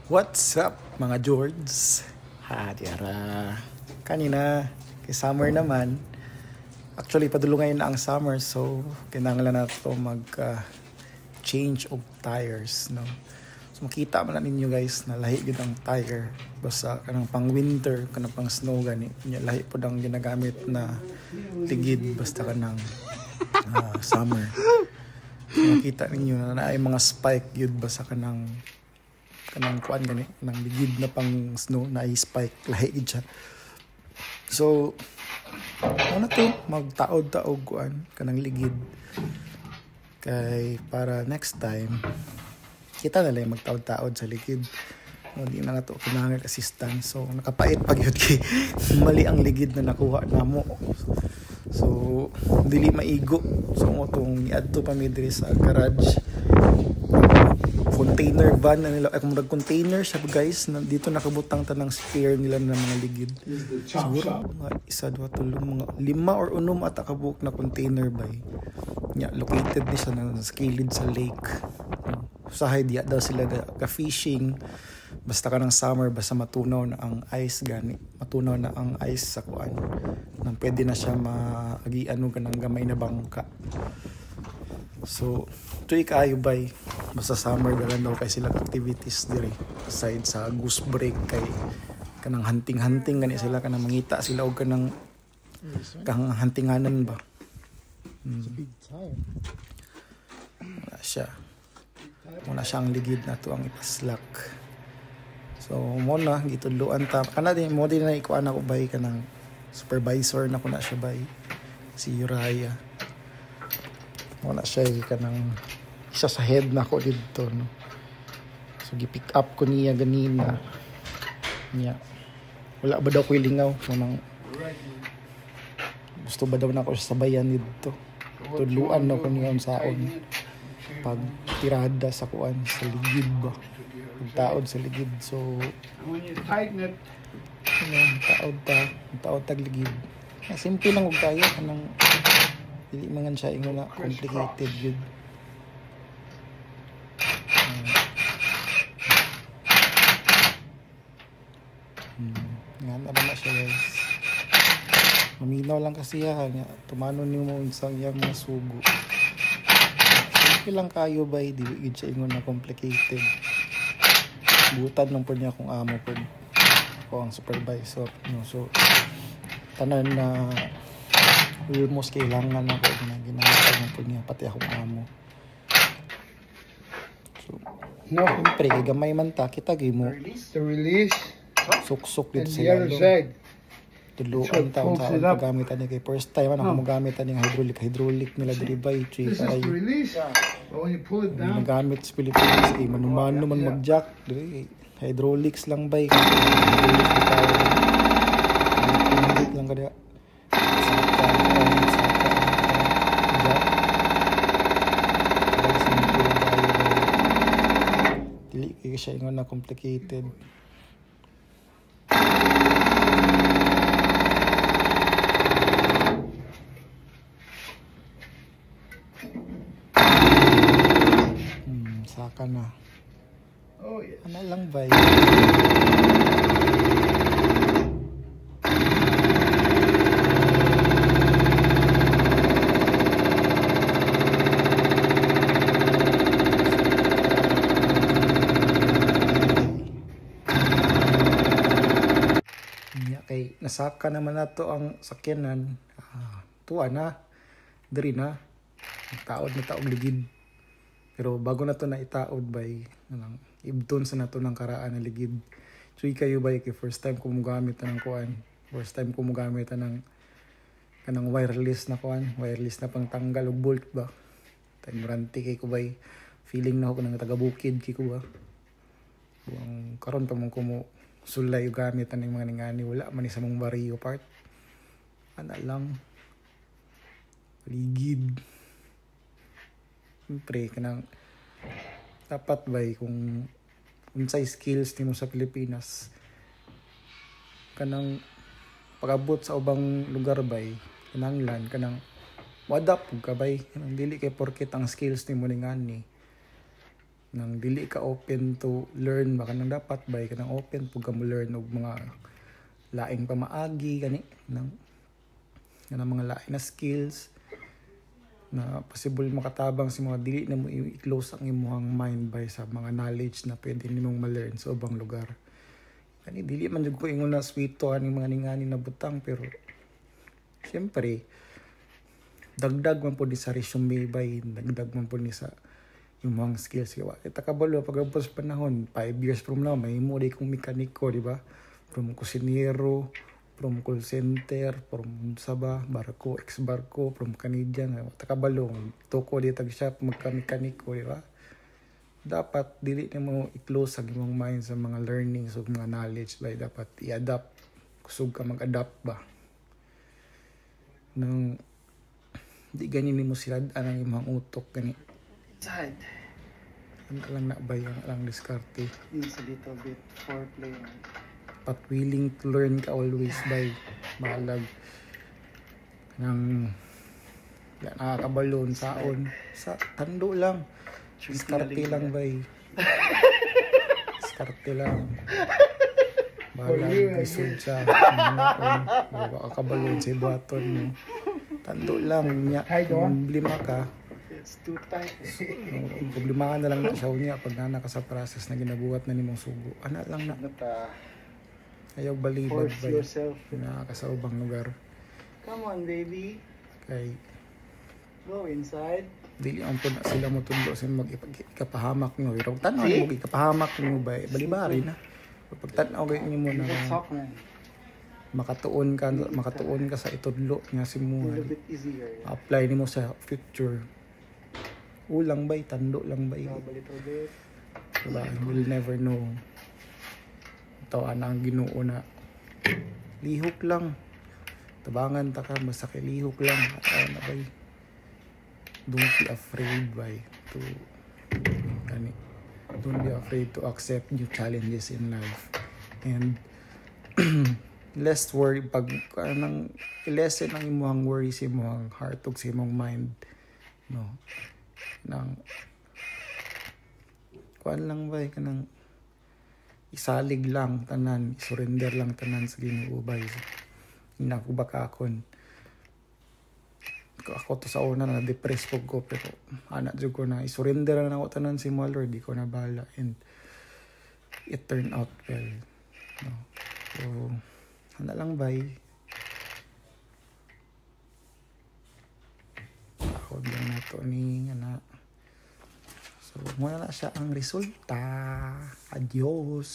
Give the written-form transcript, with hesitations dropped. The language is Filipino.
What's up mga Jords? Diara. Kanina, kay summer naman. Actually, padulungan na ang summer, so kinahanglan na ito change of tires, no? So makita man na ninyo guys na lahi gid ang tire. Basta kanang pang winter, kanang pang snow gani. Lahi po ang ginagamit na ligid basta kanang summer. So makita ninyo na ay mga spike yun basta kanang kuan gani nang ligid na pang snow na i-spike lahi gid siya. So ano to magtaod-taog kuan kanang ligid kay para next time kita na lang magtaod-taod sa ligid. Hindi na nato kinahanglan assistance. So nakapait pag yun kay mali ang ligid na nakuha namo. So dili maigo. So mo tong iadto pa mi diri sa garage. Container van na nila, kung nag-container siya guys, dito nakabutang tanang spare nila ng mga ligid. Siguro mga isa, dua, tulong, mga 5 or 6 at kabuk na container bay. Located ni siya sa kilid sa lake. Usahay diya daw sila ka-fishing. Basta ka ng summer, basta matunaw na ang ice gani. Matunaw na ang ice sa kuan. Nang pwede na siya maagiano ka ng gamay na bangka. So, tuloy kayo bay. Basta summer dalan daw kay sila activities diri. Aside sa goose break kay kanang hunting-hunting gani sila kanang mangita sila og kanang kang huntinganan ba. It's a big time. Wala siyang ligid na to ang ipaslak. So, mo na gitudloan ta. Kana din mo din na ikuan ako bay kanang supervisor na ko na siya bay. Si Uriah. Wala siya kanang isa sa head na ko dito, no? So gi-pick up ko niya ganina niya. Wala ba daw ko ilingaw nang gusto ba daw na ako sabayan dito. Tudluan na ko niya saon pag tirada sa kuan sa ligid ba, taod sa ligid. So when you tighten it, taod tag ligid. Simple lang ug kaya kanang dili man siya ingon na complicated gud. Nga na siya guys. Maminaw lang kasi yan. Tumanon yung mga isang yung mga sugo. Simple lang kayo ba? Di siya ingon na complicated. Butan lang po niya kung amo po. Ako ang supervisor. No? So, tanan na almost kailangan ako na ginagawa lang po niya. Pati akong amo. So, no. Siyempre, gamay man ta. Kita mo. the release, Suksok and dito the sa other lalo. side. Tuluan taon-taon pagamitan niya kay first time ako magamit niya hydraulic nila diri bay This is the release, but when you pull it down, magamit sa Pilipinas kay manumano man mag-jack diri hydraulics lang bay hydraulic lang kada dili kay siya ingon na complicated. Saka na. oh yes. Ano lang ba? Kay nasaka naman na to ang sakyanan. Tuwa na. Diri na. Taod na taog ligid. Pero bago na to na itaod bay, ibton sa nato ng karaan na ligid. So kayo bay kay first time ko mugamit ng kuan. First time ko mugamit ng kanang wireless na kuan, wireless na pangtanggal og bolt ba. Time ranti kay ko bay. Feeling na ako nang taga-bukid kay ko ba. Ang karon pa mong kumo sulay og gamit ang mga ningani wala man ni sa mong bariyo part. Ana lang. Ligid. Siyempre, kanang dapat ba kung unsay skills nimo sa Pilipinas kanang pag-abot sa ubang lugar bay kananglan kanang wadap ka bay kanang dili kay porket ang skills nimo ning ani nang dili ka open to learn baka nang dapat bay ka nang open pug ka mo learn og mga laing pamaagi gani nang mga lain na skills na possible makatabang sa mga dili na mo i-close ang imong mind by sa mga knowledge na pwede nimong ma-learn sa ubang lugar. Kani dili man jud ko ingon na sweeto aning mga ningani na butang pero syempre dagdag man po ni sa resume bay, dagdag man po ni sa yung mga skills kaya kita kabalo pagabos panahon 5 years from now may mo di kong mekaniko di ba, from kusinero, from call center, from Sabah, barko, ex-barko, from Canadian, takabalong, toko di tag shop, magka-mekaniko, di ba? Dapat, dili na mo i-close ang imong mind sa mga learnings o mga knowledge, ba? Dapat i-adapt, kusog ka mag-adapt ba? Nang, di ganin mo sila, anang imong utok, gani. Inside. Ano lang na ba yung lang diskarte? Needs a little bit foreplay. But willing to learn ka always by malag nang nakakabalon saon sa tando lang diskarte lang bay diskarte lang balag isod sa makakabalon sa buhaton mo tando lang niya problema ka It's too tight. problema ka na lang na siya niya pag nana ka sa process na ginabuhat na nimong sugo ana lang na But, ayaw balibag force ba yourself. nakakasaubang lugar Come on, baby. kay Go inside. dili ang po na sila mo tundo sa mag-ikapahamak nyo pero pag tanaw mo ikapahamak nyo ba balibari na pag tanaw ganyan mo na Let's talk, man. makatuon ka sa itudlo nga si A mo little bit easier. apply nimo sa future ulang bay tando lang bay Grab a little bit. diba we'll never know tawaan ang Ginoo na lihok lang tabangan ta ka basta kay lihok lang at na bay don't be afraid by to gani don't be afraid to accept new challenges in life and less worry pag kanang lessen ang imong worry sa imong heart ug sa imong mind no nang kuan lang bay kanang isalig lang tanan, surrender lang tanan sa Ginoo bay. Inakubakakon. Ako to sa una na depressed ko pero anak jud ko na isurrender na ako tanan si mo Lord, di ko na bahala and it turned out well. No. So, ana lang bay. Ako lang na to ni ana. So, muna na siya ang resulta. Adios!